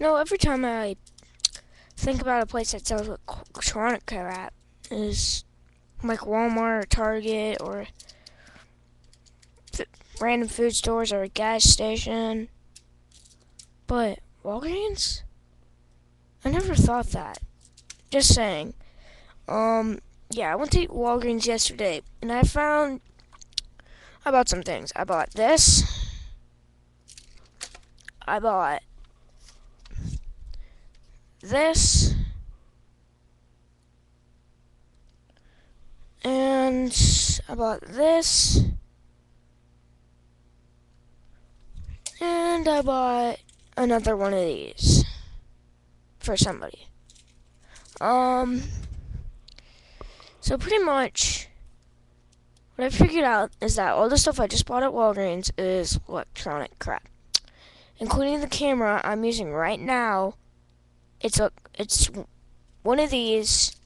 Every time I think about a place that sells electronic crap, is like Walmart or Target or random food stores or a gas station. But Walgreens? I never thought that. Just saying. Yeah, I went to Walgreens yesterday and I bought some things. I bought this. I bought this. And I bought this. And I bought another one of these for somebody. So pretty much what I figured out is that all the stuff I just bought at Walgreens is electronic crap, including the camera I'm using right now. It's one of these,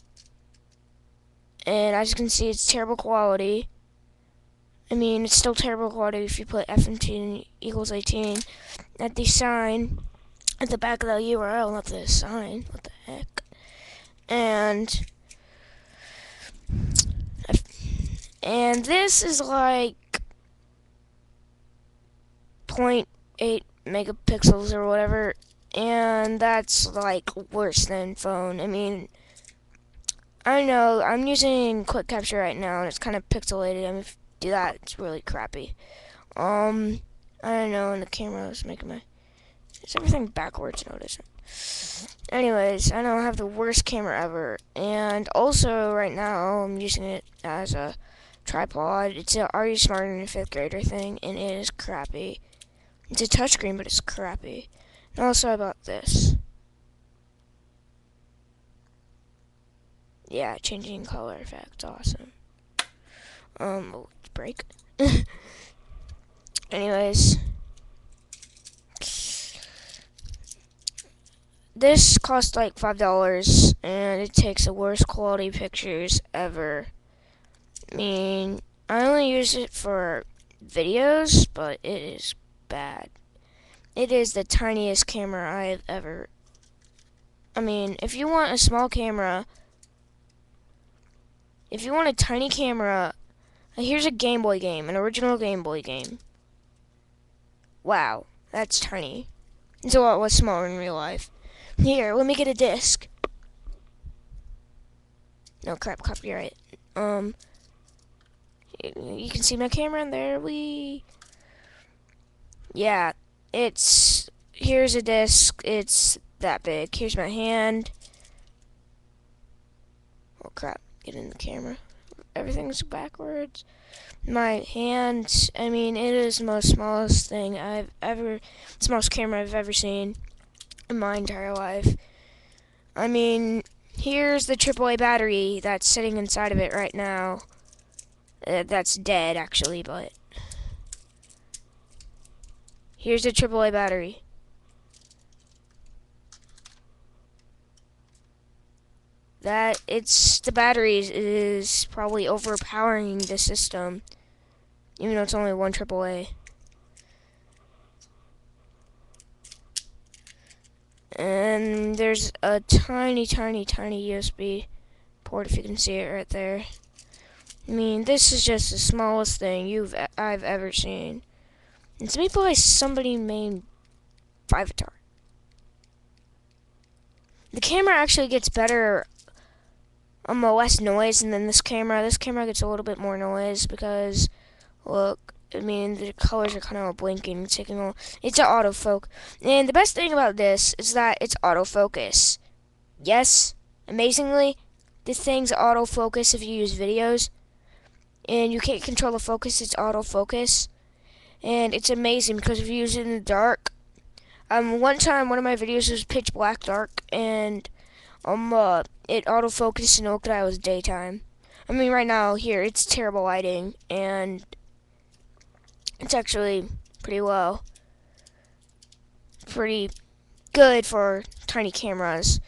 and as you can see, it's terrible quality. I mean, it's still terrible quality if you put F18 equals 18 at the sign at the back of the URL, not the sign. What the heck? And this is like 0.8 megapixels or whatever, and that's like worse than phone. I mean, I know I'm using quick capture right now, and it's kind of pixelated. I mean, if you do that, it's really crappy. I don't know, and the camera is making my is everything backwards. Notice it. Anyways, I know I have the worst camera ever, and also right now I'm using it as a tripod. It's a Are You Smarter Than a Fifth Grader thing, and it is crappy. It's a touchscreen, but it's crappy. And also I bought this. Yeah, changing color effect, awesome. Break. Anyways, this cost like $5, and it takes the worst quality pictures ever. I mean, I only use it for videos, but it is bad. It is the tiniest camera I've ever. I mean, if you want a small camera, if you want a tiny camera, here's a Game Boy game, an original Game Boy game. Wow, that's tiny. It's a lot less smaller in real life. Here, let me get a disc. No crap, copyright. You can see my camera in there. Yeah, here's a disc. It's that big. Here's my hand. Oh crap, get in the camera. Everything's backwards. My hand, I mean, it is the most smallest thing smallest camera I've ever seen in my entire life. I mean, here's the AAA battery that's sitting inside of it right now. That's dead, actually, but here's the AAA battery. The battery is probably overpowering the system, even though it's only one AAA. And there's a tiny, tiny, tiny USB port, if you can see it right there. I mean, this is just the smallest thing I've ever seen. It's made by somebody named Fivatar. The camera actually gets better, less noise, and then this camera gets a little bit more noise because, look, I mean, the colors are kind of blinking, it's an autofocus. And the best thing about this is that it's autofocus. Yes, amazingly, this thing's autofocus if you use videos. And you can't control the focus, it's autofocus. And it's amazing because if you use it in the dark. One time, one of my videos was pitch black dark, and it autofocused and it looked like it was daytime. I mean, right now, here, it's terrible lighting, and it's actually pretty well. Pretty good for tiny cameras.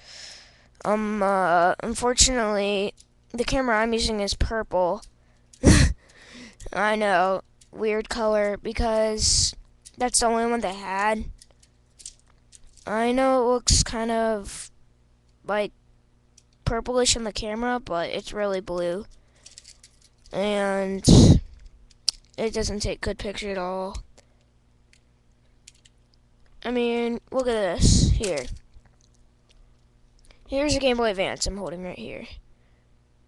Unfortunately, the camera I'm using is purple. I know, weird color, because that's the only one they had. I know it looks kind of like purplish on the camera, but it's really blue. And it doesn't take good picture at all. I mean, look at this. Here. Here's a Game Boy Advance I'm holding right here.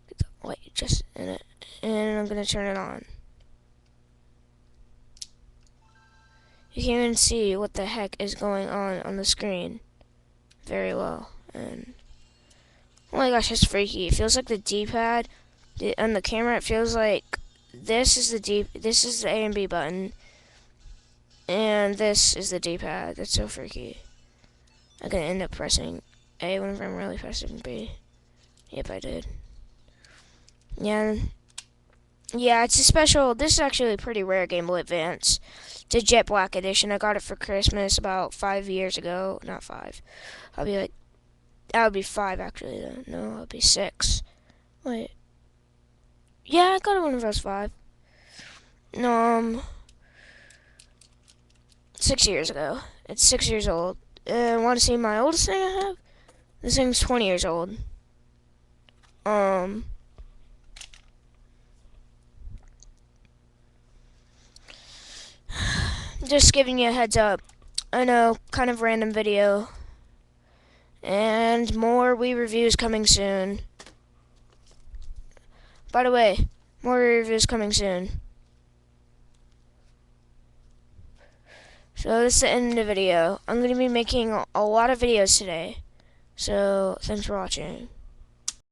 Get the light just in it. And I'm going to turn it on. You can't even see what the heck is going on the screen very well. And oh my gosh, that's freaky. It feels like the D-pad on the camera. It feels like this is the A and B button, and this is the D-pad. That's so freaky. I'm gonna end up pressing A whenever I'm really pressing B. Yep, I did. Yeah, it's a special. This is actually a pretty rare Game Boy Advance. It's a Jet Black edition. I got it for Christmas about 5 years ago. Not 5. I'll be like, that would be 5 actually. Though. No, it would be 6. Wait. Yeah, I got it when I was 5. No, 6 years ago. It's 6 years old. Want to see my oldest thing I have? This thing's 20 years old. Just giving you a heads up. I know, kind of random video. And more Wii reviews coming soon. By the way, more Wii reviews coming soon. So this is the end of the video. I'm going to be making a lot of videos today. So thanks for watching.